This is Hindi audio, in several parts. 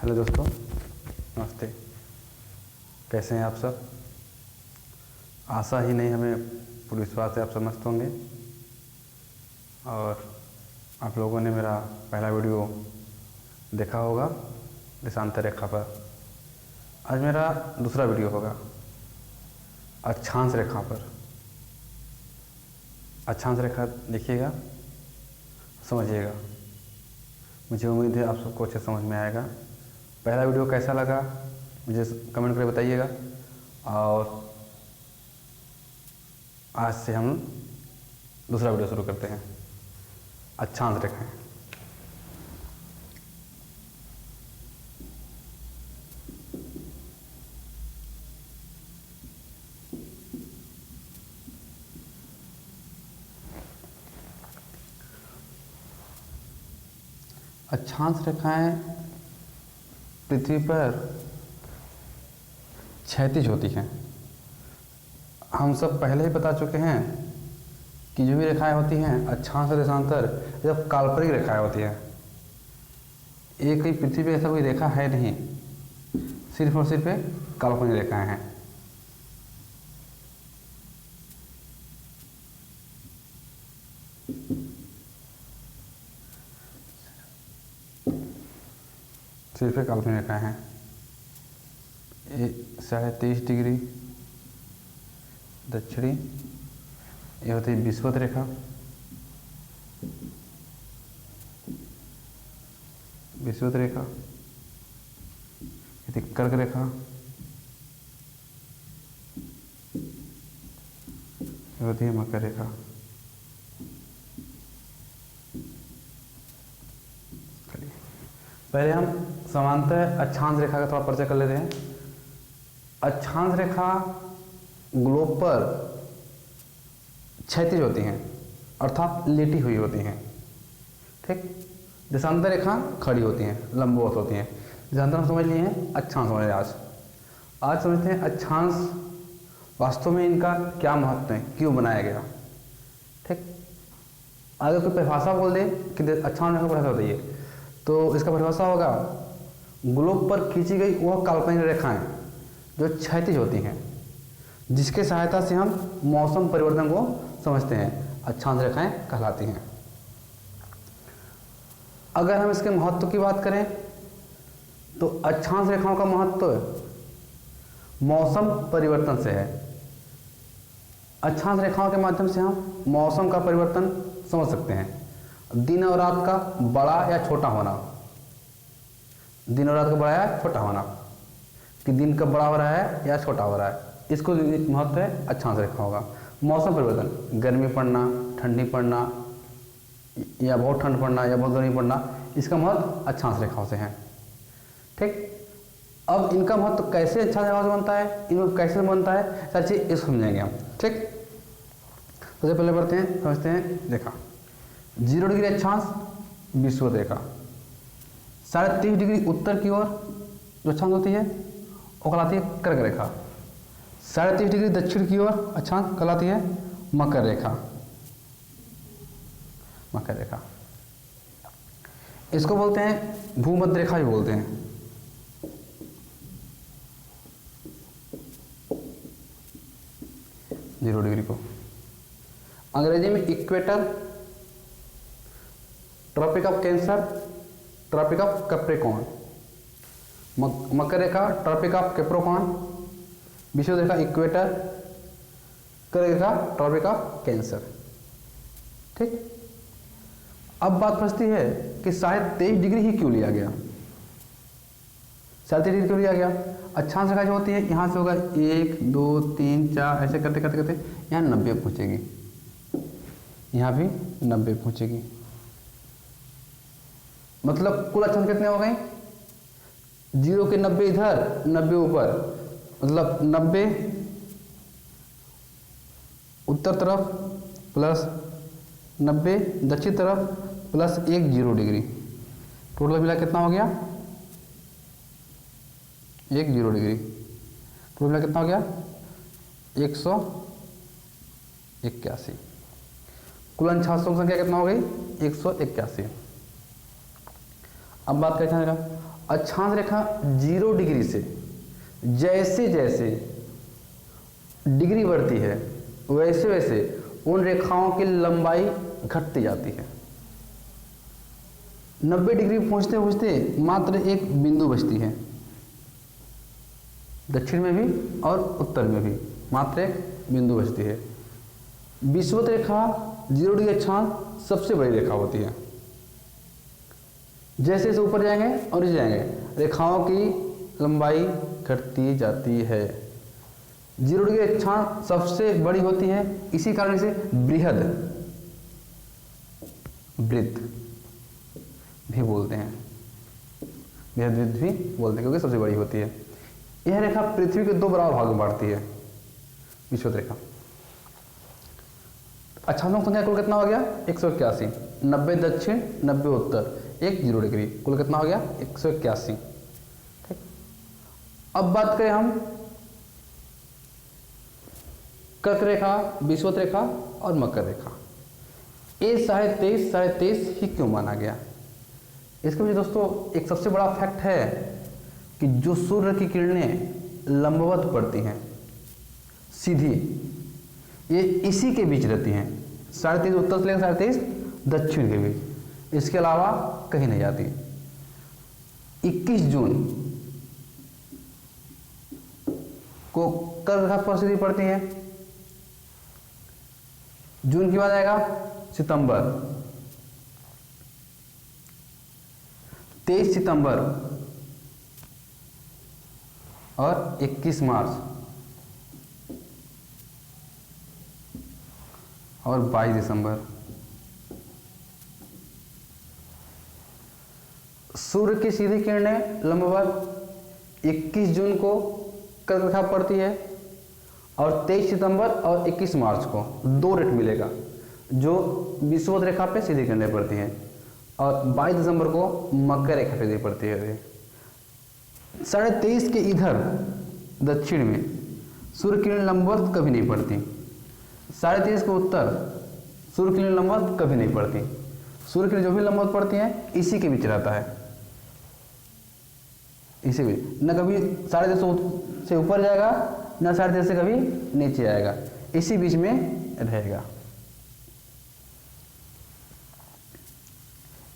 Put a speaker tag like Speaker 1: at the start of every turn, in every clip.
Speaker 1: हेलो दोस्तों, नमस्ते। कैसे हैं आप सब? आशा ही नहीं, हमें पूरे विश्वास से आप सब मस्त होंगे। और आप लोगों ने मेरा पहला वीडियो देखा होगा देशांतर रेखा पर। आज मेरा दूसरा वीडियो होगा अक्षांश रेखा पर। अक्षांश रेखा देखिएगा, समझिएगा। मुझे उम्मीद है आप सबको अच्छे समझ में आएगा। पहला वीडियो कैसा लगा मुझे कमेंट करके बताइएगा। और आज से हम दूसरा वीडियो शुरू करते हैं, अक्षांश रेखाएं। अक्षांश रेखाएं पृथ्वी पर क्षैतिज होती हैं। हम सब पहले ही बता चुके हैं कि जो भी रेखाएं होती हैं अक्षांश और देशांतर, जब काल्पनिक रेखाएं होती हैं। एक ही पृथ्वी पे ऐसा कोई रेखा है नहीं, सिर्फ और सिर्फ काल्पनिक रेखाएं हैं। सिर्फ काल्पनिक रेखाएं हैं। 23.5 डिग्री दक्षिणी, ये होती है विषुवत रेखा। विषुवत रेखा ये कर्क रेखा, ये होती है मकर रेखा। पहले हम समांतर अक्षांश रेखा का थोड़ा परिचय कर लेते हैं। अक्षांश रेखा ग्लोब पर क्षैतिज होती हैं, अर्थात लेटी हुई होती हैं। ठीक। देशांतर रेखा खड़ी होती हैं, लंबवत होती हैं। देशांतर हम समझ लिए हैं, अक्षांश समझ लिए। आज समझते हैं अक्षांश वास्तव में इनका क्या महत्व है, क्यों बनाया गया। ठीक। अगर कोई परिभाषा बोल दे कि अक्षांश रेखा परिभाषा बताइए, तो इसका परिभाषा होगा ग्लोब पर खींची गई वह काल्पनिक रेखाएं जो क्षैतिज होती हैं, जिसके सहायता से हम मौसम परिवर्तन को समझते हैं, अक्षांश रेखाएं कहलाती हैं। अगर हम इसके महत्व की बात करें तो अक्षांश रेखाओं का महत्व मौसम परिवर्तन से है। अक्षांश रेखाओं के माध्यम से हम मौसम का परिवर्तन समझ सकते हैं। दिन और रात का बड़ा या छोटा होना, दिन और रात का बड़ा या छोटा होना, कि दिन कब बड़ा हो रहा है या छोटा हो रहा है, इसको महत्व है अक्षांश रेखाओं का। मौसम परिवर्तन, गर्मी पड़ना, ठंडी पड़ना, या बहुत ठंड पड़ना या बहुत गर्मी पड़ना, इसका महत्व अक्षांश रेखाओं से है। ठीक। अब इनका महत्व कैसे अक्षांश रेखाओं से बनता है, इनको कैसे बनता है, सारी चीज इसको समझेंगे हम। ठीक। सबसे पहले बढ़ते हैं, समझते हैं। देखा 0 डिग्री अक्षांश विषुवत रेखा, 30.5 डिग्री उत्तर की ओर जो अक्षांश होती है वो कहलाती है कर्क रेखा। 30.5 डिग्री दक्षिण की ओर अक्षांश कहलाती है मकर रेखा। मकर रेखा इसको बोलते हैं भूमध्य रेखा भी बोलते हैं। जीरो डिग्री को अंग्रेजी में equator, tropic of cancer, tropic of capricorn. मकर रेखा ट्रॉपिक ऑफ कैप्रिकॉर्न, विषुवत रेखा इक्वेटर, कर्क रेखा ट्रॉपिक ऑफ कैंसर। ठीक। अब बात फंसती है कि 23.5 डिग्री ही क्यों लिया गया। 23.5 डिग्री क्यों लिया गया? अक्षांश रेखा जो होती है यहाँ से होगा 1 2 3 4 ऐसे करते करते करते यहाँ 90 पहुंचेगी, यहाँ भी 90 पहुंचेगी। मतलब कुल अक्षांश कितने हो गए? 0 के 90 इधर, 90 ऊपर, मतलब 90 उत्तर तरफ प्लस 90 दक्षिण तरफ प्लस 1 0 डिग्री, टोटल मिला कितना हो गया? 1 0 डिग्री। टोटल मिला कितना हो गया? 181। कुल अक्षांशों की संख्या कितना हो गई? 181। अब बात करते हैं, अक्षांश रेखा 0 डिग्री से जैसे जैसे डिग्री बढ़ती है वैसे वैसे उन रेखाओं की लंबाई घटती जाती है। 90 डिग्री पहुंचते पहुंचते मात्र एक बिंदु बचती है, दक्षिण में भी और उत्तर में भी मात्र एक बिंदु बचती है। विषुवत रेखा 0 डिग्री अक्षांश सबसे बड़ी रेखा होती है। जैसे जैसे ऊपर जाएंगे और नीचे जाएंगे रेखाओं की लंबाई घटती जाती है। 0 डिग्री अक्षांश सबसे बड़ी होती है, इसी कारण इसे बृहद वृत्त भी बोलते हैं, बृहद वृत्त भी बोलते हैं क्योंकि सबसे बड़ी होती है। यह रेखा पृथ्वी के 2 बराबर भाग में बांटती है, विषुवत रेखा। अक्षांशों की संख्या कुल कितना हो गया 181, 90 दक्षिण 90 उत्तर, 1 0 डिग्री, कुल कितना हो गया 181। ठीक, अब बात करें हम कर्क रेखा, विषुवत रेखा और मकर रेखा। ये 23.5 ही क्यों माना गया? इसके पीछे दोस्तों एक सबसे बड़ा फैक्ट है कि जो सूर्य की किरणें लंबवत पड़ती हैं सीधी, ये इसी के बीच रहती हैं, 23.5 उत्तर से लेकर 23.5 दक्षिण के बीच, इसके अलावा कहीं नहीं जाती। 21 जून को कर्क रेखा पर सीधी पड़ती है, जून के बाद आएगा सितंबर, 23 सितंबर और 21 मार्च और 22 दिसंबर। सूर्य की सीधी किरणें लंबवत 21 जून को कर्क रेखा पड़ती है और 23 सितंबर और 21 मार्च को 2 रेट मिलेगा जो विषुवत रेखा पे सीधी किरणें पड़ती हैं और 22 दिसंबर को मकर रेखा पे सीधी पड़ती है। 23.5 के इधर दक्षिण में सूर्य किरण लंबवत कभी नहीं पड़ती, 23.5 के उत्तर सूर्य किरण लंबवत कभी नहीं पड़ती। सूर्य किरण जो भी लंबवत पड़ती हैं इसी के बीच रहता है, इसी बीच, न कभी 3.5 से ऊपर जाएगा न 3.5 से कभी नीचे आएगा, इसी बीच में रहेगा।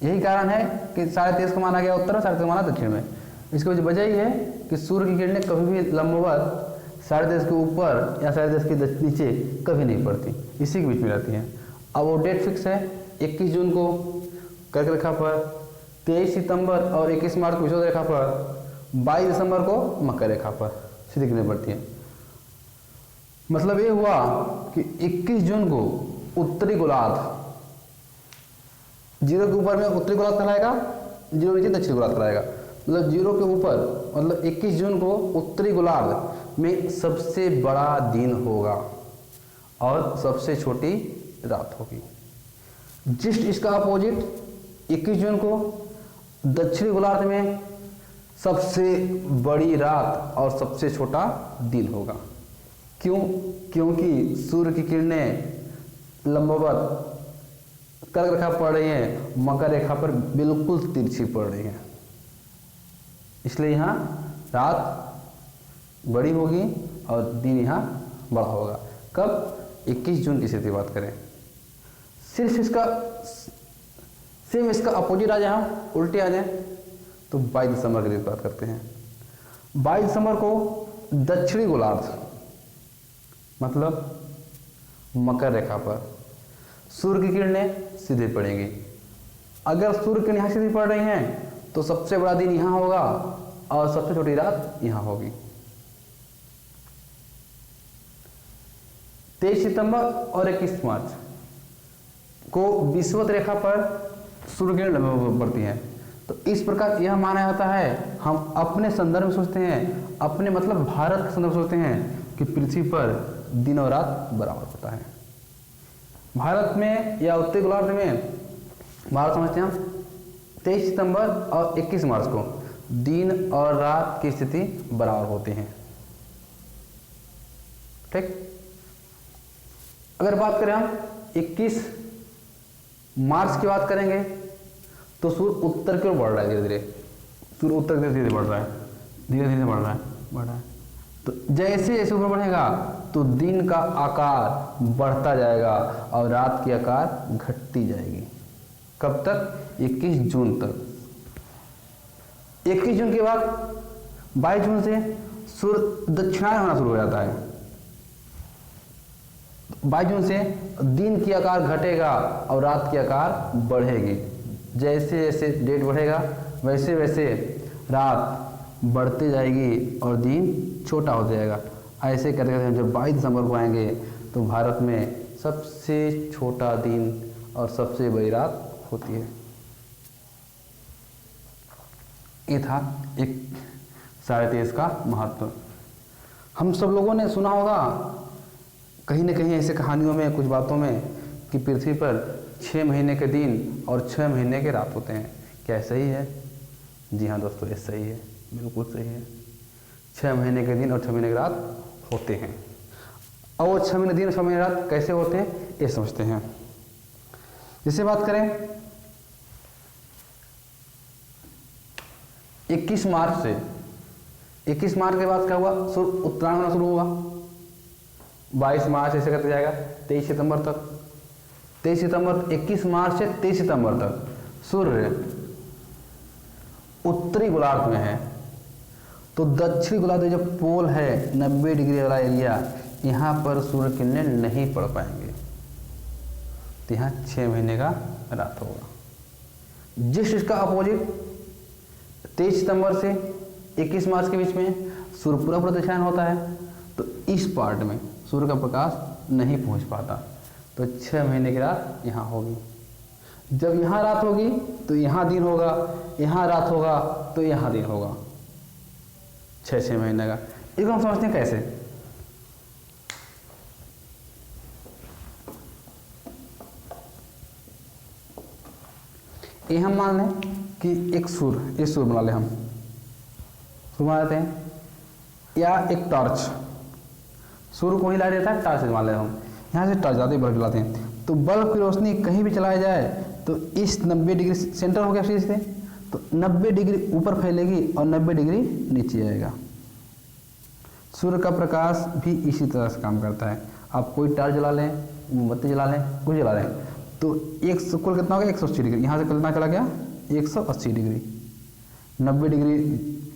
Speaker 1: यही कारण है कि 23.5 को माना गया उत्तर और 23.5 को माना दक्षिण में। इसकी वजह यही है कि सूर्य की किरणें कभी भी लंबवत 23.5 के ऊपर या 23.5 के नीचे कभी नहीं पड़ती, इसी के बीच में रहती हैं। अब वो डेट फिक्स है 21 जून को कर्क रेखा पर, 23 सितंबर और 21 मार्च को विषुवत रेखा पर, 22 दिसंबर को मकर रेखा पर सीधी किरणें पड़ती हैं। मतलब ये हुआ कि 21 जून को उत्तरी गोलार्ध, 0 के ऊपर में उत्तरी गोलार्ध कहलाएगा, 0 नीचे दक्षिणी गोलार्ध कहलाएगा। मतलब 0 के ऊपर मतलब 21 जून को उत्तरी गोलार्ध में सबसे बड़ा दिन होगा और सबसे छोटी रात होगी। जस्ट इसका अपोजिट 21 जून को दक्षिणी गोलार्ध में सबसे बड़ी रात और सबसे छोटा दिन होगा। क्यों? क्योंकि सूर्य की किरणें लंबवत कर्क रेखा पड़ रही है, मकर रेखा पर बिल्कुल तिरछी पड़ रही है, इसलिए यहाँ रात बड़ी होगी और दिन यहाँ बड़ा होगा। कब? 21 जून की स्थिति बात करें। सिर्फ इसका सेम इसका अपोजिट आ जाए, हम उल्टे आ जाए तो 22 दिसंबर की बात करते हैं। 22 दिसंबर को दक्षिणी गोलार्ध मतलब मकर रेखा पर सूर्य की किरणें सीधे पड़ेंगी। अगर सूर्य की किरणें यहाँ सीधी पड़ रही हैं तो सबसे बड़ा दिन यहाँ होगा और सबसे छोटी रात यहाँ होगी। 23 सितंबर और 21 मार्च को विषुवत रेखा पर सूर्य किरण लंबवत पड़ती हैं। तो इस प्रकार यह माना जाता है, हम अपने संदर्भ में सोचते हैं, अपने मतलब भारत के संदर्भ में सोचते हैं कि पृथ्वी पर दिन और रात बराबर होता है। भारत में या उत्तरी गोलार्ध में भारत समझते हैं हम 23 सितंबर और 21 मार्च को दिन और रात की स्थिति बराबर होती हैं। ठीक, अगर बात करें हम 21 मार्च की बात करेंगे तो सूर्य उत्तर की ओर बढ़ रहा है, धीरे धीरे सूर्य उत्तर की धीरे धीरे बढ़ रहा है, धीरे धीरे बढ़ रहा है। तो जैसे जैसे ऊपर बढ़ेगा तो दिन का आकार बढ़ता जाएगा और रात की आकार घटती जाएगी। कब तक? 21 जून तक। 21 जून के बाद 22 जून से सूर्य दक्षिणायन होना शुरू हो जाता है। 22 जून से दिन की आकार घटेगा और रात की आकार बढ़ेगी। जैसे जैसे डेट बढ़ेगा वैसे वैसे रात बढ़ती जाएगी और दिन छोटा हो जाएगा। ऐसे करते करते जब 22 दिसंबर को आएंगे तो भारत में सबसे छोटा दिन और सबसे बड़ी रात होती है। ये था एक 23.5 का महत्व। हम सब लोगों ने सुना होगा कहीं न कहीं ऐसे कहानियों में, कुछ बातों में, कि पृथ्वी पर 6 महीने के दिन और 6 महीने के रात होते हैं। क्या सही है? जी हाँ दोस्तों, ये सही है, बिल्कुल सही है। 6 महीने के दिन और 6 महीने की रात होते हैं। और वो 6 महीने दिन और 6 महीने रात कैसे होते हैं ये समझते हैं। जैसे बात करें 21 मार्च से, 21 मार्च के बाद क्या हुआ? सूर्य उत्तरायण होना शुरू हुआ। 22 मार्च ऐसे करते जाएगा 23 सितंबर तक। 23 सितंबर 21 मार्च से 23 सितंबर तक सूर्य उत्तरी गोलार्ध में है। तो दक्षिणी गोलार्ध जो पोल है 90 डिग्री वाला एरिया, यहाँ पर सूर्य किरणें नहीं पड़ पाएंगे। तो यहाँ 6 महीने का रात होगा। जिस इसका अपोजिट 23 सितंबर से 21 मार्च के बीच में सूर्य पूरा दक्षिणायन होता है, तो इस पार्ट में सूर्य का प्रकाश नहीं पहुंच पाता। तो 6 महीने की रात यहाँ होगी। जब यहाँ रात होगी तो यहाँ दिन होगा, यहाँ रात होगा तो यहाँ दिन होगा। 6 महीने का। इसको हम समझते हैं कैसे? ये हम मान लें कि एक सूर्य, ये सूर्य बना ले, हम सूर्य बना लेते हैं, या एक टॉर्च, सूर्य को ही लाइट देता है, टॉर्च से मान लेते हैं हम। यहाँ से टॉर्च जाते बल्ब जलाते हैं, तो बल्ब की रोशनी कहीं भी चलाया जाए तो इस 90 डिग्री सेंटर हो गया सीधे, तो 90 डिग्री ऊपर फैलेगी और 90 डिग्री नीचे आएगा। सूर्य का प्रकाश भी इसी तरह से काम करता है। आप कोई टॉर्च जला लें, मोमबत्ती जला लें, कुछ जला लें, तो एक कुल कितना हो गया? 180 डिग्री। यहाँ से कितना चला गया? 180 डिग्री। 90 डिग्री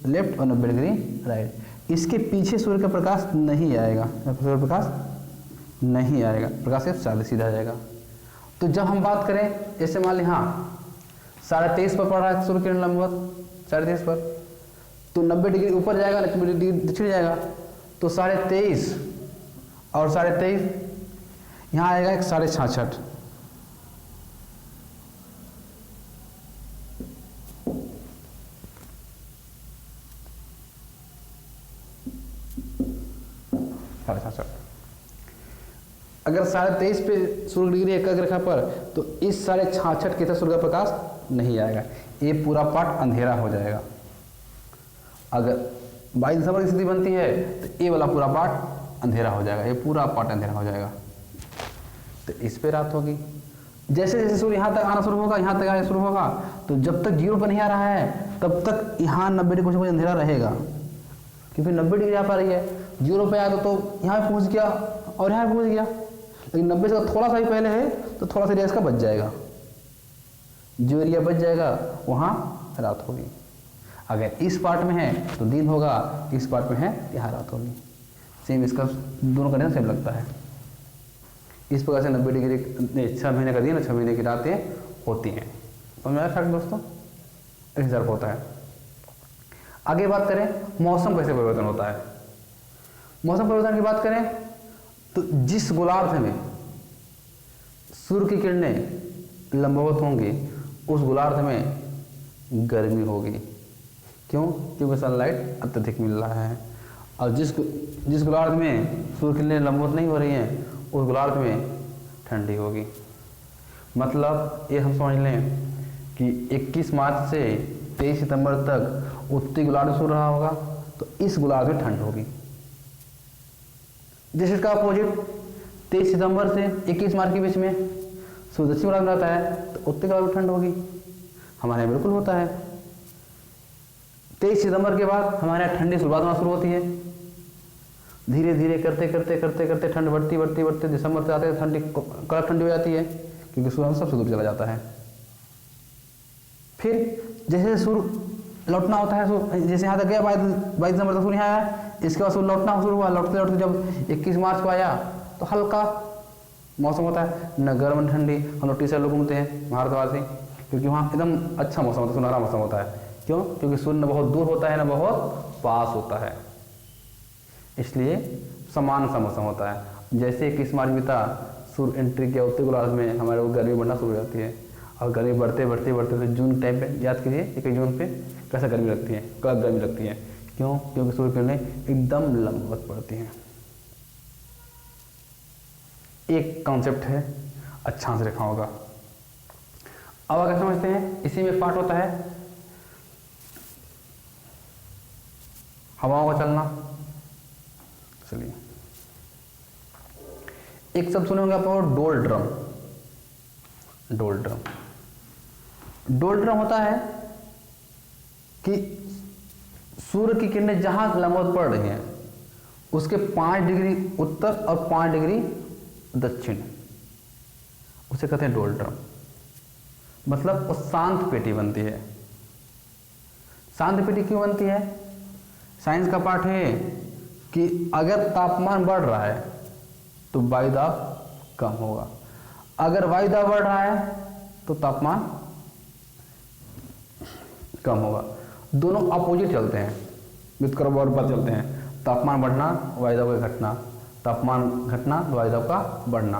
Speaker 1: लेफ्ट और 90 डिग्री राइट। इसके पीछे सूर्य का प्रकाश नहीं आएगा, सूर्य प्रकाश नहीं आएगा, प्रकाश सिर्फ सीधा जाएगा। तो जब हम बात करें, जैसे मान लें हाँ 23.5 पर पड़ रहा है सूर्य किरण लंबवत 23.5 पर, तो 90 डिग्री ऊपर जाएगा, 90 डिग्री दक्षिण जाएगा, तो 23.5 और 23.5 यहाँ आएगा 66.5। अगर 23.5 पे सूर्य डिग्री एकाग्र रेखा पर, तो इस 66.5 के तक सूर्य का प्रकाश नहीं आएगा, ये पूरा पार्ट अंधेरा हो जाएगा। अगर 22 दिसंबर की स्थिति बनती है तो ये वाला पूरा पार्ट अंधेरा हो जाएगा, ये पूरा पार्ट अंधेरा हो जाएगा। तो इस पे रात होगी। जैसे जैसे सूर्य यहाँ तक आना शुरू होगा, यहाँ तक आना शुरू होगा, तो जब तक 0 पर नहीं आ रहा है तब तक यहाँ 90 डिग्री कुछ अंधेरा रहेगा, क्योंकि 90 डिग्री यहाँ पर रही है। 0 पे आया तो यहाँ पे पहुँच गया और यहाँ पे पहुँच गया, लेकिन 90 से थोड़ा सा ही पहले है तो थोड़ा सा एरिया इसका बच जाएगा। जो एरिया बच जाएगा वहाँ रात होगी। अगर इस पार्ट में है तो दिन होगा, इस पार्ट में है यहाँ रात होगी। सेम इसका दोनों का सेम लगता है। इस प्रकार से 90 डिग्री 6 महीने का दिन और 6 महीने की रातें होती हैं। समझ में आया फर्क दोस्तों? इस हिसाब से होता है। आगे बात करें मौसम कैसे परिवर्तन होता है। मौसम परिवर्तन की बात करें तो जिस गोलार्ध में सूर्य की किरणें लंबवत होंगी उस गोलार्ध में गर्मी होगी। क्यों? क्योंकि सनलाइट अत्यधिक मिल रहा है। और जिस गोलार्ध में सूर्य किरणें लंबवत नहीं हो रही हैं उस गोलार्ध में ठंडी होगी। मतलब ये हम समझ लें कि 21 मार्च से 23 सितंबर तक उत्तरी गोलार्ध में सूर्य रहा होगा, तो इस गोलार्ध में ठंड होगी। जैसे इसका अपोजिट 23 सितंबर से 21 मार्च के बीच में सूर्य दक्षिण गोलार्ध में रहता है, तो उत्तरी गोलार्ध में ठंड होगी। हमारे यहाँ बिल्कुल होता है। 23 सितंबर के बाद हमारे यहाँ ठंडी शुरुआत होना शुरू होती है। धीरे धीरे करते करते करते करते ठंड बढ़ती बढ़ती बढ़ती दिसंबर से आते ठंडी कड़क ठंडी हो जाती है, क्योंकि सूर्य सबसे दूर चला जाता है। फिर जैसे सूर्य लौटना होता है, जैसे यहाँ तक गया 22 दिसंबर तक सूर्य यहाँ आया, इसके बाद सूर्य लौटना शुरू हुआ। लौटते लौटते जब 21 मार्च को आया तो हल्का मौसम होता है, न गर्म न ठंडी। हम लोग टी-शर्ट लोग घूमते हैं भारतवासी, क्योंकि वहाँ एकदम अच्छा मौसम होता है, सुनहरा मौसम होता है। क्यों? क्योंकि सूर्य न बहुत दूर होता है न बहुत पास होता है, इसलिए समान सा मौसम होता है। जैसे 21 मार्च बीता, सूर्य एंट्री किया उत्तरी गोलार्ध में, हमारे को गर्मी बढ़ना शुरू हो जाती है। और गर्मी बढ़ते बढ़ते बढ़ते तो जून टाइम पे याद कीजिए 21 जून पे कैसा गर्मी लगती है, कड़क गर्मी लगती है। क्यों? क्योंकि सूर्य किरणें एकदम लंबवत पड़ती हैं। एक कॉन्सेप्ट है अक्षांश रेखाओं का। अब अगर समझते हैं, इसी में पार्ट होता है हवाओं का चलना। चलिए, एक शब्द सुने होंगे आप लोग, डोल ड्रम। डोल ड्रम, डोल ड्रम होता है कि सूर्य की किरणें जहां लंबवत पड़ रही हैं उसके 5 डिग्री उत्तर और 5 डिग्री दक्षिण, उसे कहते हैं डोल ड्रम। मतलब वो शांत पेटी बनती है। शांत पेटी क्यों बनती है? साइंस का पार्ट है कि अगर तापमान बढ़ रहा है तो वायु दाब कम होगा, अगर वायु दाब बढ़ रहा है तो तापमान कम होगा। दोनों अपोजिट चलते हैं, व्युत्क्रम पर चलते हैं। तापमान बढ़ना, वायु दाब का घटना, तापमान घटना, वायु दाब का बढ़ना।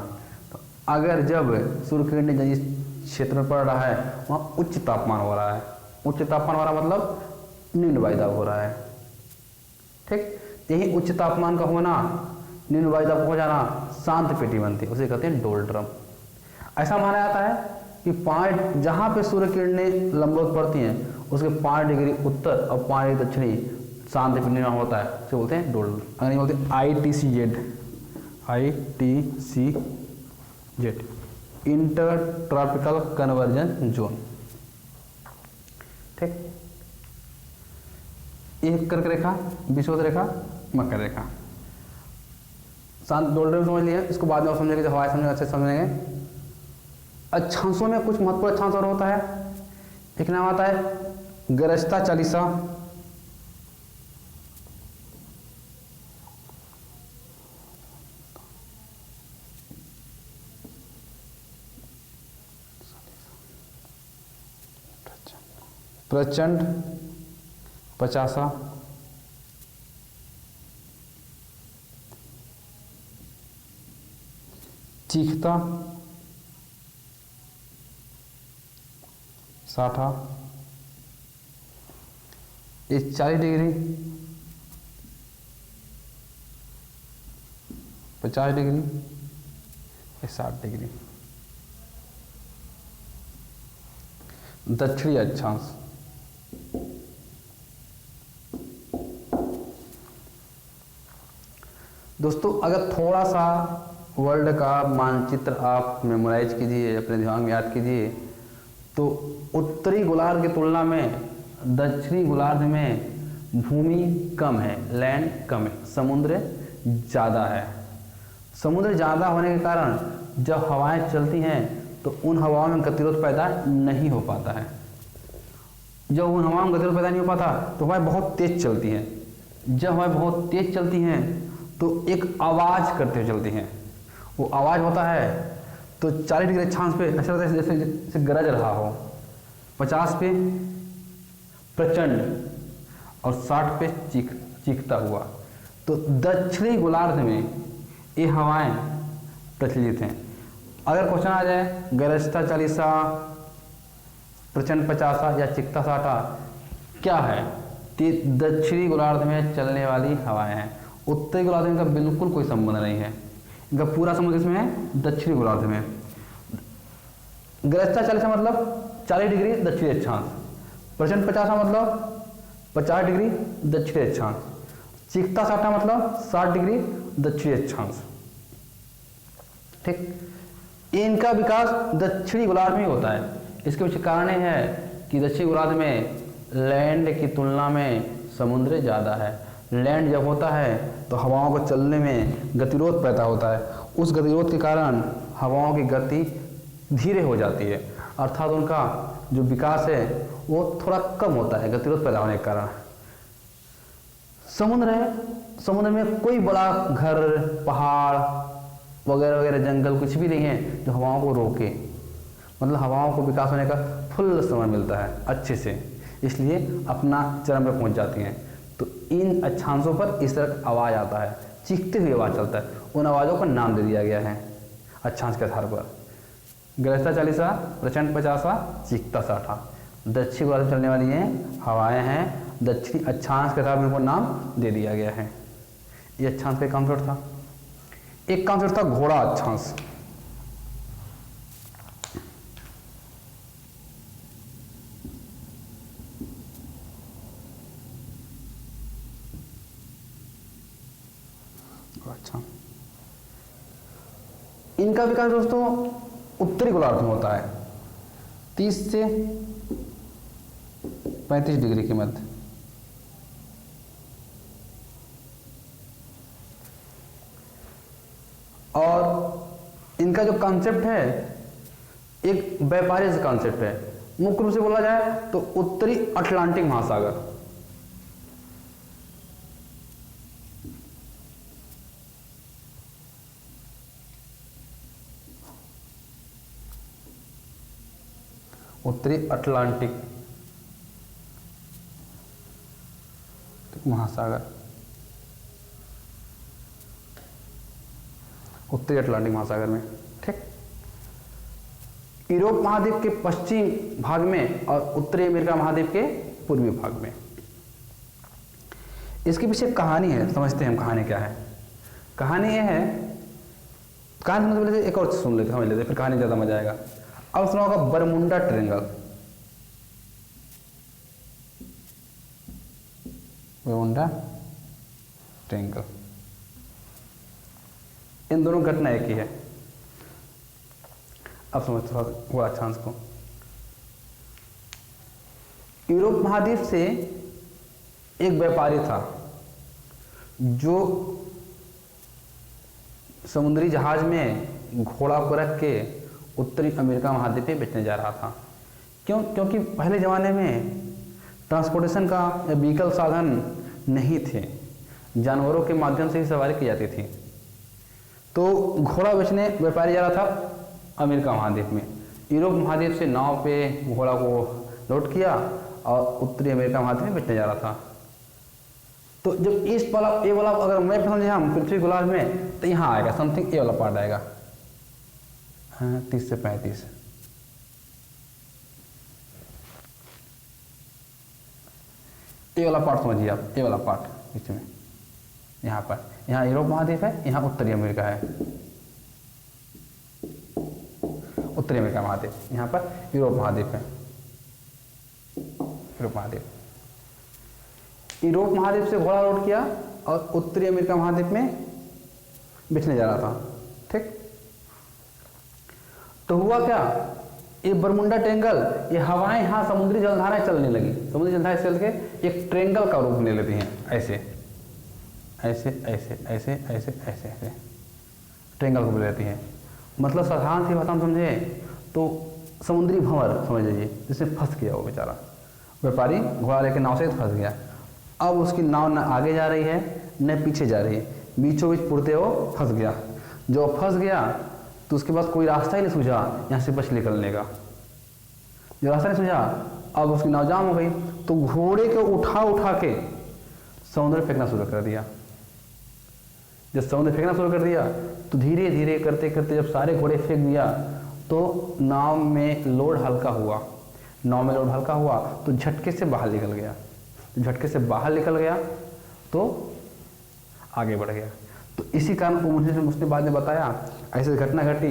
Speaker 1: तो अगर जब सूर्य किरणें जिस क्षेत्र में पड़ रहा है वहाँ उच्च तापमान हो रहा है, उच्च तापमान हो रहा मतलब निम्न वायु दाब हो रहा है। ठीक, यही उच्च तापमान का होना, निम्न वायु दाब हो जाना शांत पेटी बनती है, उसे कहते हैं डोल ड्रम। ऐसा माना जाता है कि 5 जहाँ पे सूर्य किरणें लंबवत पड़ती हैं उसके 5 डिग्री उत्तर और 5 डिग्री दक्षिणी शांत पेटी निर्माण होता है, उसे बोलते हैं डोल। अंग्रेजी बोलते हैं ITCZ, ITCZ, inter tropical conversion zone. ठीक, एक कर्क रेखा, विषुवत रेखा, मकर रेखा, शांत डोल ड्रम समझ लिया। इसको बाद में और समझेंगे, जब हवाएं समझेंगे अच्छे समझेंगे। अक्षांशों में कुछ महत्वपूर्ण अक्षांश और होता है। एक नाम आता है गरजता चालीसा, प्रचंड पचासा, चीखता, साठा, ये 40 डिग्री, 50 डिग्री, ये 60 डिग्री। दक्षिणी अक्षांश, दोस्तों अगर थोड़ा सा वर्ल्ड का मानचित्र आप मेमोराइज कीजिए, अपने दिमाग में याद कीजिए, तो उत्तरी गोलार्ध की तुलना में दक्षिणी गोलार्ध में भूमि कम है, लैंड कम है, समुद्र ज़्यादा है। समुद्र ज़्यादा होने के कारण जब हवाएं चलती हैं तो उन हवाओं में गतिरोध पैदा नहीं हो पाता है। जब उन हवाओं में गतिरोध पैदा नहीं हो पाता तो हवाएं बहुत तेज चलती हैं। जब हवाएं बहुत तेज चलती हैं तो एक आवाज़ करते हुए चलती हैं। वो आवाज़ होता है तो 40 डिग्री अक्षांश पे ऐसा लगता है जैसे गरज रहा हो, 50 पे प्रचंड और 60 पे चीखता हुआ। तो दक्षिणी गोलार्ध में ये हवाएं प्रचलित हैं। अगर क्वेश्चन आ जाए गरजता चालीसा, प्रचंड पचासा या चीखता साठा क्या है, तो दक्षिणी गोलार्ध में चलने वाली हवाएं हैं। उत्तरी गोलार्ध में इनका बिल्कुल कोई संबंध नहीं है। इनका पूरा संबंध इसमें है दक्षिणी गोलार्ध में। गरजता चालीसा मतलब 40 डिग्री दक्षिणी अक्षांश, प्रचंड पचासा मतलब 50 डिग्री दक्षिणी अक्षांश, चीखता साठा मतलब 60 डिग्री दक्षिणी अक्षांश। ठीक, इनका विकास दक्षिणी गोलार्ध में होता है। इसके पीछे कारण है कि दक्षिणी गोलार्ध में लैंड की तुलना में समुद्र ज़्यादा है। लैंड जब होता है तो हवाओं को चलने में गतिरोध पैदा होता है, उस गतिरोध के कारण हवाओं की गति धीरे हो जाती है, अर्थात उनका जो विकास है वो थोड़ा कम होता है गतिरोध पैदा होने के कारण। समुद्र है, समुद्र में कोई बड़ा घर, पहाड़ वगैरह वगैरह, जंगल कुछ भी नहीं है जो हवाओं को रोके, मतलब हवाओं को विकास होने का फुल समय मिलता है अच्छे से, इसलिए अपना चरम पे पहुंच जाती हैं। तो इन अक्षांशों पर इस तरह का आवाज़ आता है, चीखते हुए आवाज़ चलता है, उन आवाज़ों का नाम दे दिया गया है अक्षांश के आधार पर। गरजता 40, प्रचंड 50, चीखता 60। दक्षिण गोलार्ध में चलने वाली ये हवाएं हैं, दक्षिणी अक्षांश के आधार पर इनको नाम दे दिया गया है। ये अक्षांश का कॉन्सेप्ट था। एक कॉन्सेप्ट था घोड़ा अक्षांश। अच्छा, इनका विकास दोस्तों उत्तरी गोलार्ध में होता है 30 से 35 डिग्री के मध्य। और इनका जो कॉन्सेप्ट है एक व्यापारी से कॉन्सेप्ट है। मुख्य रूप से बोला जाए तो उत्तरी अटलांटिक महासागर, उत्तरी अटलांटिक महासागर, उत्तरी अटलांटिक महासागर में, ठीक। यूरोप महाद्वीप के पश्चिम भाग में और उत्तरी अमेरिका महाद्वीप के पूर्वी भाग में। इसके पीछे कहानी है, समझते हैं हम कहानी क्या है। कहानी यह है, कहानी समझ लेते, एक और सुन लेते, समझ लेते, फिर कहानी ज्यादा मजा आएगा। अब सुना होगा बरमुंडा ट्रायंगल, बरमुंडा ट्रायंगल, इन दोनों घटना एक ही है। अब समझते हो अक्षांश को। यूरोप महाद्वीप से एक व्यापारी था जो समुद्री जहाज में घोड़ा को रख के उत्तरी अमेरिका महाद्वीप पे बेचने जा रहा था। क्योंकि पहले ज़माने में ट्रांसपोर्टेशन का व्हीकल साधन नहीं थे, जानवरों के माध्यम से ही सवारी की जाती थी। तो घोड़ा बेचने व्यापारी जा रहा था अमेरिका महाद्वीप में। यूरोप महाद्वीप से नाव पे घोड़ा को लोड किया और उत्तरी अमेरिका महाद्वीप में बेचने जा रहा था। तो जब इस वाला ये वाला अगर मैप समझे हम पृथ्वी गोलार्ध में, तो यहाँ आएगा समथिंग ये वाला पार्ट आएगा 30 से 35। ये वाला पार्ट समझिए आप, ये वाला पार्ट बीच में, यहाँ पर, यहाँ यूरोप महाद्वीप है, यहाँ उत्तरी अमेरिका है, उत्तरी अमेरिका महाद्वीप, यहाँ पर यूरोप महाद्वीप है, यूरोप महाद्वीप। यूरोप महाद्वीप से घोड़ा लोड किया और उत्तरी अमेरिका महाद्वीप में बेचने जा रहा था, ठीक। तो हुआ क्या, ये बरमुंडा ट्रायंगल, ये हवाएं यहाँ समुद्री जलधाराएं चलने लगी, समुद्री जलधाराएं चल के एक ट्रायंगल का रूप ले लेती हैं, ऐसे ऐसे ऐसे ऐसे ऐसे ऐसे ऐसे ट्रायंगल को ले लेती हैं। मतलब साधारण सी भाषा में समझे तो समुद्री भंवर समझ लीजिए, जिसमें फंस गया वो बेचारा व्यापारी, घोड़ा लेके नाव से फंस गया। अब उसकी नाव न आगे जा रही है न पीछे जा रही है, बीचों बीच पुरते वो फंस गया। जो फंस गया तो उसके बाद कोई रास्ता ही नहीं सूझा यहाँ से बच निकलने का। जो रास्ता नहीं सूझा, अब उसकी नाव जाम हो गई, तो घोड़े को उठा उठा के समुद्र फेंकना शुरू कर दिया। जब समुद्र फेंकना शुरू कर दिया तो धीरे धीरे करते करते जब सारे घोड़े फेंक दिया तो नाव में लोड हल्का हुआ, नाव में लोड हल्का हुआ तो झटके से बाहर निकल गया, झटके से बाहर निकल गया तो आगे बढ़ गया। तो इसी कारण को उसने बाद में बताया, ऐसी घटना घटी,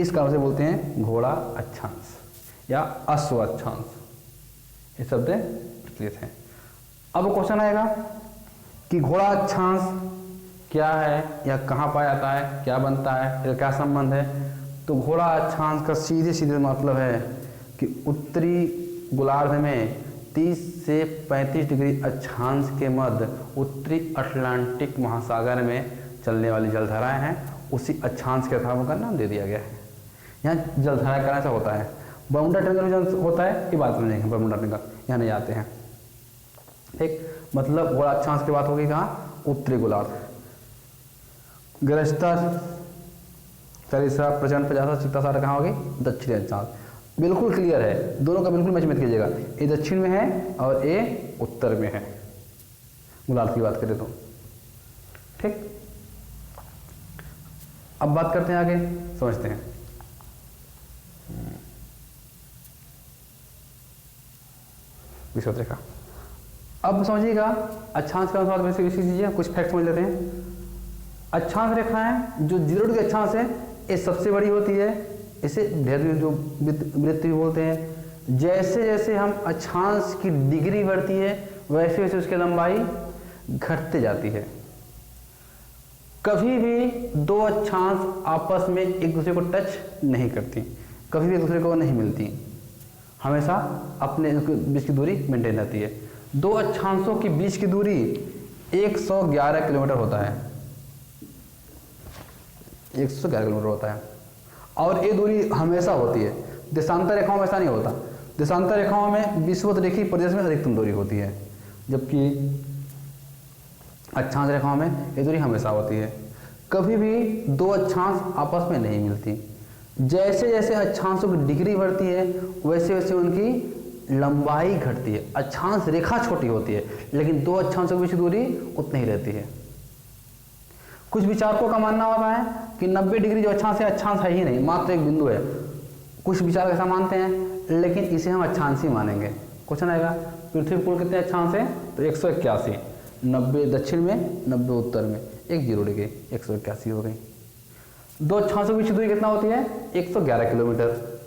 Speaker 1: इस कारण से बोलते हैं घोड़ा अक्षांश या अश्व अक्षांश, ये शब्द प्रचलित हैं। अब क्वेश्चन आएगा कि घोड़ा अक्षांश क्या है या कहाँ पाया जाता है, क्या बनता है, इसका क्या संबंध है। तो घोड़ा अक्षांश का सीधे सीधे मतलब है कि उत्तरी गोलार्ध में 30 से 35 डिग्री अक्षांश के मध्य उत्तरी अटलांटिक महासागर में चलने वाली जलधाराएं हैं, उसी अक्षांश के अथवा का नाम दे दिया गया है। यहाँ जलधारा का ऐसा होता है। बरमूडा ट्रायंगल जो होता है ये बात समझेंगे, बरमूडा ट्रायंगल यहाँ नहीं आते हैं, ठीक। मतलब गोला अक्षांश की बात होगी कहाँ, उत्तरी गोलार्ध। गृहस्था सरिसा प्रचंड 50 चित्ता सारा कहाँ होगी, दक्षिणी अक्षांश। बिल्कुल क्लियर है, दोनों का बिल्कुल मैच मत कीजिएगा, ये दक्षिण में है और ये उत्तर में है गोलार्ध की बात करें तो, ठीक। अब बात करते हैं आगे, समझते हैं। विषुवत रेखा अब समझिएगा, अक्षांश का अनुसार वैसे विशेष चीजें कुछ फैक्ट समझ लेते हैं। अक्षांश रेखाएं जो 0 डिग्री अक्षांश है ये सबसे बड़ी होती है, इसे ढेर जो वृत्त भी बोलते हैं। जैसे जैसे हम अक्षांश की डिग्री बढ़ती है वैसे वैसे उसकी लंबाई घटते जाती है। कभी भी दो अक्षांश आपस में एक दूसरे को टच नहीं करती, कभी भी एक दूसरे को नहीं मिलती, हमेशा अपने बीच की दूरी मेंटेन रहती है। दो अक्षांशों के बीच की दूरी 111 किलोमीटर होता है, 111 किलोमीटर होता है, और ये दूरी हमेशा होती है। देशांतर रेखाओं में ऐसा नहीं होता, देशांतर रेखाओं में विषुवत रेखी प्रदेश में अधिकतम दूरी होती है, जबकि अक्षांश रेखाओं में ये दूरी हमेशा होती है। कभी भी दो अक्षांश आपस में नहीं मिलती। जैसे जैसे अक्षांशों की डिग्री बढ़ती है वैसे वैसे उनकी लंबाई घटती है। अक्षांश रेखा छोटी होती है लेकिन दो अक्षांशों के बीच दूरी उतनी ही रहती है। कुछ विचारकों का मानना होता है कि 90 डिग्री जो अक्षांश है, अक्षांश है ही नहीं, मात्र एक बिंदु है। कुछ विचारक ऐसा मानते हैं, लेकिन इसे हम अक्षांश ही मानेंगे। क्वेश्चन आएगा पृथ्वी कुल कितने अक्षांश है, तो 181, 90 दक्षिण में 90 उत्तर में, 1 0 डिग्री 181 हो गई। दो अक्षांशों की बीच दूरी कितना होती है, 111 किलोमीटर।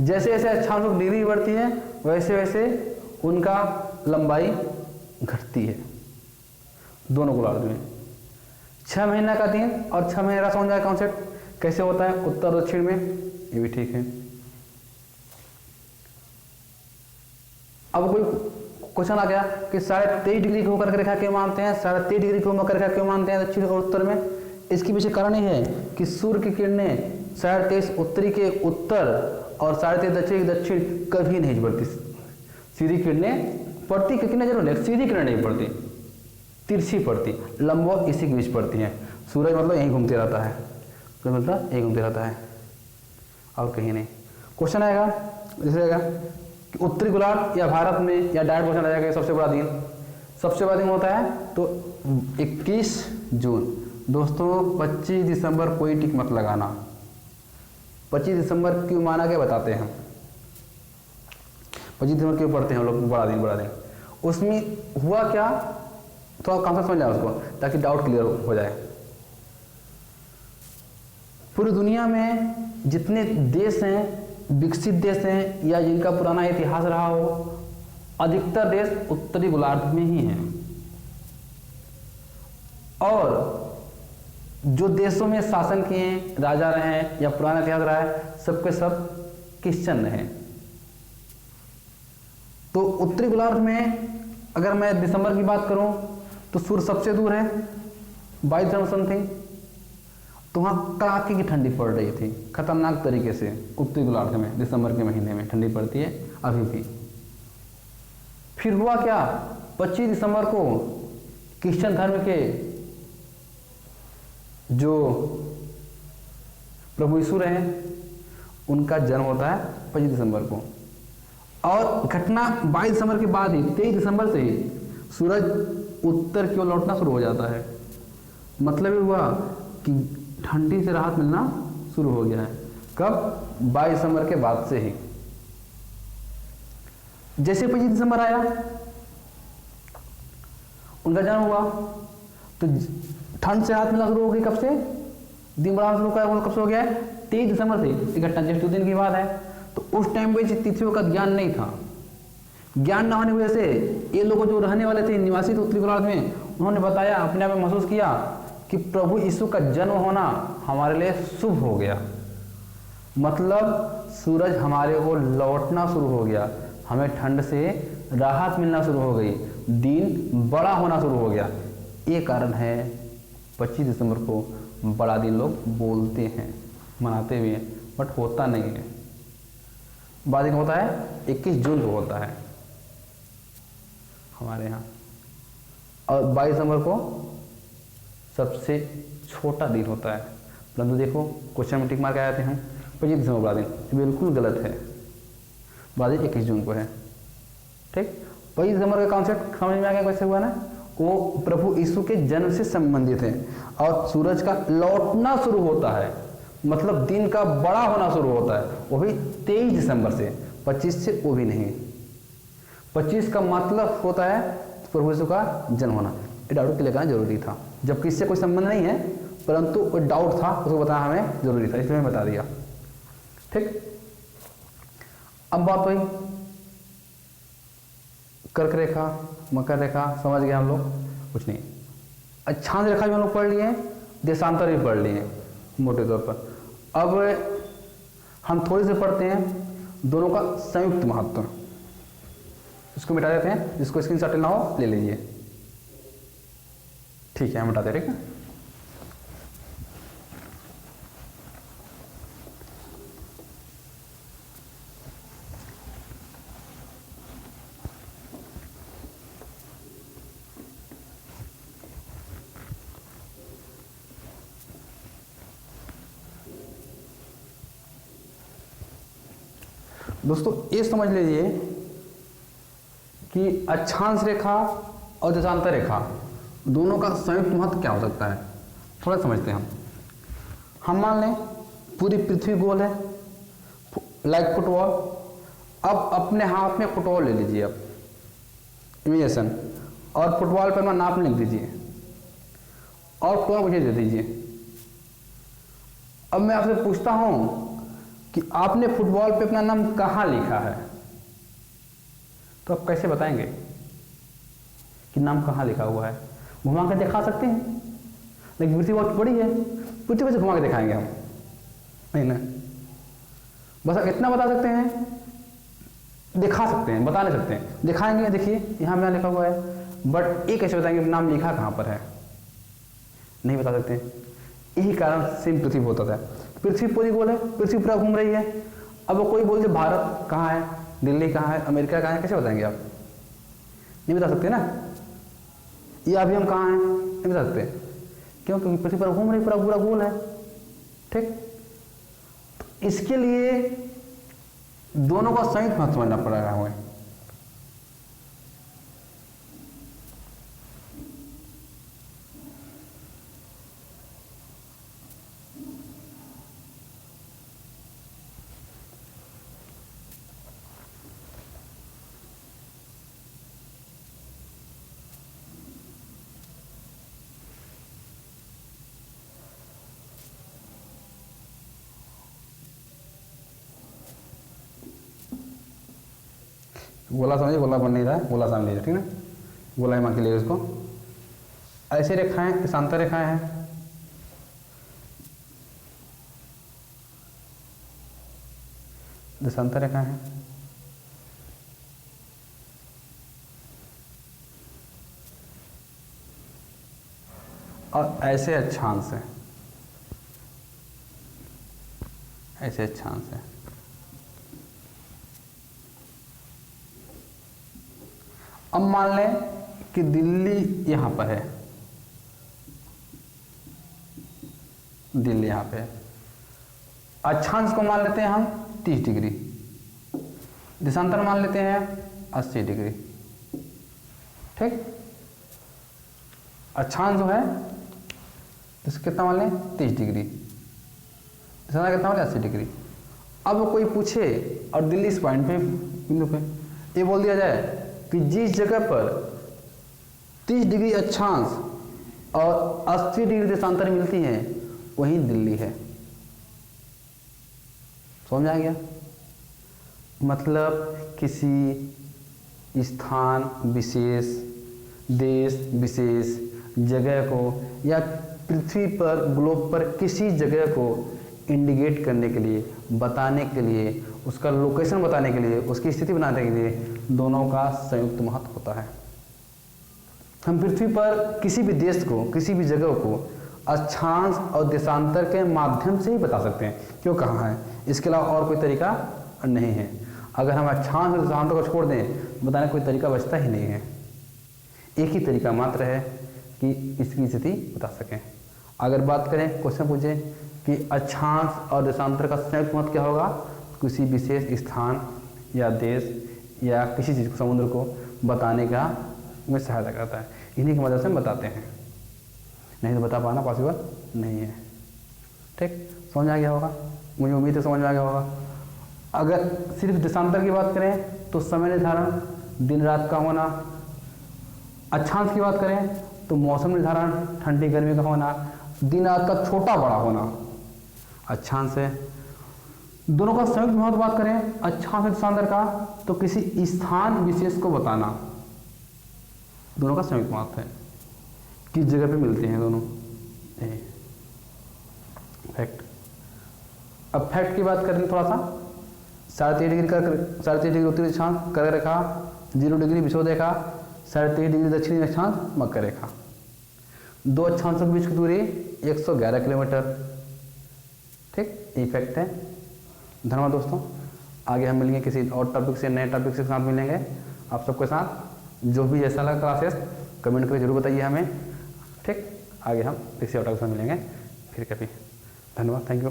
Speaker 1: जैसे जैसे अक्षांशों की डिग्री बढ़ती है वैसे वैसे उनका लंबाई घटती है दोनों गोलार्ध में। 6 महीने का दिन और 6 महीने का समझ जाए कॉन्सेप्ट कैसे होता है उत्तर दक्षिण में, ये भी ठीक है। अब कोई क्वेश्चन आ गया कि 23.5 डिग्री को मकर रेखा क्यों मानते हैं, 23.5 डिग्री को मकर रेखा क्यों मानते हैं दक्षिण और उत्तर में। इसके पीछे कारण ये है कि सूर्य की किरणें 23.5 उत्तरी के उत्तर और 23.5 दक्षिण के दक्षिण कभी नहीं बढ़ती। सीधी किरणें पड़ती, कितने जरूर है, सीधी किरणें नहीं पड़ती, तिरछी पड़ती, लंबवत इसी के बीच पड़ती हैं। सूरज मतलब यहीं घूमते रहता है, मतलब यहीं घूमते रहता है और कहीं नहीं। क्वेश्चन आएगा जैसे आएगा कि उत्तरी गोलार्ध या भारत में, या डायरेक्ट क्वेश्चन आ जाएगा सबसे बड़ा दिन, सबसे बड़ा दिन होता है तो 21 जून। दोस्तों 25 दिसंबर कोई टिक मत लगाना, 25 दिसंबर क्यों माना गया बताते हैं। 25 दिसंबर क्यों पढ़ते हैं हम लोग, बड़ा दिन। उसमें हुआ क्या, थोड़ा कॉन्सेप्ट समझ जाए उसको ताकि डाउट क्लियर हो जाए। पूरी दुनिया में जितने देश हैं, विकसित देश हैं या जिनका पुराना इतिहास रहा हो, अधिकतर देश उत्तरी गोलार्ध में ही हैं। और जो देशों में शासन किए हैं, राजा रहे हैं या पुराना इतिहास रहा है, सबके सब क्रिश्चियन रहे। तो उत्तरी गोलार्ध में अगर मैं दिसंबर की बात करूं तो सूर्य सबसे दूर है 22 समथिंग, तो वहाँ कड़ाके की ठंडी पड़ रही थी खतरनाक तरीके से। उत्तरी गोलार्ध में दिसंबर के महीने में ठंडी पड़ती है अभी भी। फिर हुआ क्या, 25 दिसंबर को क्रिश्चियन धर्म के जो प्रभु यीशु हैं उनका जन्म होता है 25 दिसंबर को। और घटना 22 दिसंबर के बाद ही 23 दिसंबर से ही सूरज उत्तर की ओर लौटना शुरू हो जाता है। मतलब ये हुआ कि ठंडी से राहत मिलना शुरू हो गया है। कब, 22 दिसंबर के बाद से ही। जैसे 25 दिसंबर आया उनका जन्म हुआ तो ठंड से राहत मिलना शुरू हो गई। कब से, दिन बढ़ाना शुरू हुआ, कब से हो गया है, 23 दिसंबर से। घटना जस्ट 2 दिन की बात है। तो उस टाइम पे तिथियों का ज्ञान नहीं था। ज्ञान न होने की वजह से ये लोग जो रहने वाले थे, निवासी थे उत्तरी गोलार्ध में, उन्होंने बताया, अपने आप में महसूस किया कि प्रभु यीशु का जन्म होना हमारे लिए शुभ हो गया। मतलब सूरज हमारे ओर लौटना शुरू हो गया। हमें ठंड से राहत मिलना शुरू हो गई, दिन बड़ा होना शुरू हो गया। ये कारण है 25 दिसंबर को बड़ा दिन लोग बोलते हैं, मनाते भी हैं, बट होता नहीं है। बड़ा दिन होता है 21 जून को होता है हमारे यहाँ, और 22 दिसंबर को सबसे छोटा दिन होता है। परंतु देखो क्वेश्चन में टिक मार के आए थे हम 25 दिसंबर बड़ा दिन, बिल्कुल गलत है। बड़ा दिन 21 जून को है। ठीक, 25 दिसंबर का कॉन्सेप्ट समझ में आ गया कैसे हुआ ना? वो प्रभु यीशु के जन्म से संबंधित है, और सूरज का लौटना शुरू होता है, मतलब दिन का बड़ा होना शुरू होता है, वो भी 23 दिसंबर से, 25 से वो भी नहीं। 25 का मतलब होता है प्रभु यीशु का जन्म होना। ये डाउट क्लियर करना जरूरी था, जबकि इससे कोई संबंध नहीं है, परंतु कोई डाउट था उसको बताना हमें जरूरी था, इसलिए मैं बता दिया। ठीक, अब बात हुई कर्क रेखा, मकर रेखा, समझ गए हम लोग, कुछ नहीं। अक्षांश रेखा भी हम लोग पढ़ लिए, देशांतर भी पढ़ लिए मोटे तौर पर। अब हम थोड़ी से पढ़ते हैं दोनों का संयुक्त महत्व, इसको मिटा देते हैं, जिसको स्क्रीनशॉट लेना हो ले लीजिए। ठीक है, हम मिटाते हैं। ठीक है, दोस्तों ये समझ लीजिए कि अक्षांश रेखा और देशांतर रेखा दोनों का संयुक्त महत्व क्या हो सकता है, थोड़ा समझते हैं हम मान लें पूरी पृथ्वी गोल है, लाइक फुटबॉल। अब अपने हाथ में फुटबॉल ले लीजिए, अब इमेजिनेशन, और फुटबॉल पर अपना नाप लिख दीजिए और फुटबॉल मुझे दे दीजिए। अब मैं आपसे पूछता हूं कि आपने फुटबॉल पे अपना नाम कहां लिखा है, तो आप कैसे बताएंगे कि नाम कहां लिखा हुआ है? घुमा के दिखा सकते हैं, लेकिन पृथ्वी बहुत बड़ी है, पृथ्वी कैसे घुमा के दिखाएंगे हम? नहीं ना, बस इतना बता सकते हैं, दिखा सकते हैं, बता नहीं सकते हैं। दिखाएंगे, देखिए यहां पे लिखा हुआ है, बट ये कैसे बताएंगे नाम लिखा कहां पर है? नहीं बता सकते। यही कारण सेम पृथ्वी होता है। पृथ्वी पूरी गोल है, पृथ्वी पूरा घूम रही है। अब वो कोई बोल दे भारत कहाँ है, दिल्ली कहाँ है, अमेरिका कहाँ है, कैसे बताएंगे आप? नहीं बता सकते ना। ये अभी हम कहाँ हैं नहीं बता सकते, क्यों? क्योंकि पृथ्वी पर घूम रही, पूरा गोल है। ठीक, इसके लिए दोनों का संयुक्त महत्व समझना पड़ेगा हमें। गोला समझिए, गोला बन नहीं रहा है, गोला समझ लीजिए। ठीक है, गोला ही मान के लिए उसको। ऐसे रेखाएं देशांतर रेखाएं हैं, देशांतर रेखाएं हैं। और ऐसे अक्षांश है, ऐसे अक्षांश है। अब मान लें कि दिल्ली यहां पर है, दिल्ली यहां पे है। अक्षांश को मान लेते हैं हम 30 डिग्री, देशांतर मान लेते हैं 80 डिग्री। ठीक, अक्षांश जो है तो कितना मान लें 30 डिग्री, देशांतर कितना मान लें 80 डिग्री। अब कोई पूछे और दिल्ली इस पॉइंट पे, बिंदु पे ये बोल दिया जाए कि जिस जगह पर 30 डिग्री अक्षांश और 80 डिग्री देशांतर मिलती है वहीं दिल्ली है। समझ आ गया? मतलब किसी स्थान विशेष, देश विशेष जगह को, या पृथ्वी पर, ग्लोब पर किसी जगह को इंडिकेट करने के लिए, बताने के लिए, उसका लोकेशन बताने के लिए, उसकी स्थिति बनाने के लिए दोनों का संयुक्त महत्व होता है। हम पृथ्वी पर किसी भी देश को, किसी भी जगह को अक्षांश और देशांतर के माध्यम से ही बता सकते हैं। क्यों कहाँ है, इसके अलावा और कोई तरीका नहीं है। अगर हम अक्षांश और देशांतर को छोड़ दें, बताने का कोई तरीका बचता ही नहीं है। एक ही तरीका मात्र है कि इसकी स्थिति बता सकें। अगर बात करें, क्वेश्चन पूछे कि अक्षांश और देशांतर का संयुक्त महत्व क्या होगा, किसी विशेष स्थान या देश या किसी चीज़ को, समुद्र को बताने का में सहायता करता है। इन्हीं की मदद से हम बताते हैं, नहीं तो बता पाना पॉसिबल नहीं है। ठीक, समझ आ गया होगा, मुझे उम्मीद है समझ में आ गया होगा। अगर सिर्फ देशांतर की बात करें तो समय निर्धारण, दिन रात का होना। अक्षांश की बात करें तो मौसम निर्धारण, ठंडी गर्मी का होना, दिन रात का छोटा बड़ा होना। अक्षांश है। दोनों का संयुक्त महत्व बात करें अक्षांश और देशांतर का, तो किसी स्थान विशेष को बताना। दोनों का संयुक्त महत्व है, किस जगह पे मिलते हैं दोनों। फैक्ट। अब फैक्ट की बात करें थोड़ा सा। 3.5 डिग्री का 3.5 डिग्री उत्तरी अक्षांश कर्क रेखा, 0 डिग्री विषुवत रेखा, 3.5 डिग्री दक्षिणी अक्षांश मकर रेखा। दो अक्षांशों के बीच की दूरी 111 किलोमीटर। ठीक, ये फैक्ट है। धन्यवाद दोस्तों, आगे हम मिलेंगे किसी और टॉपिक से, नए टॉपिक से साथ मिलेंगे आप सबके साथ। जो भी जैसा लगा क्लासेस कमेंट करके जरूर बताइए हमें। ठीक, आगे हम किसी और टॉपिक से मिलेंगे फिर कभी। धन्यवाद, थैंक यू।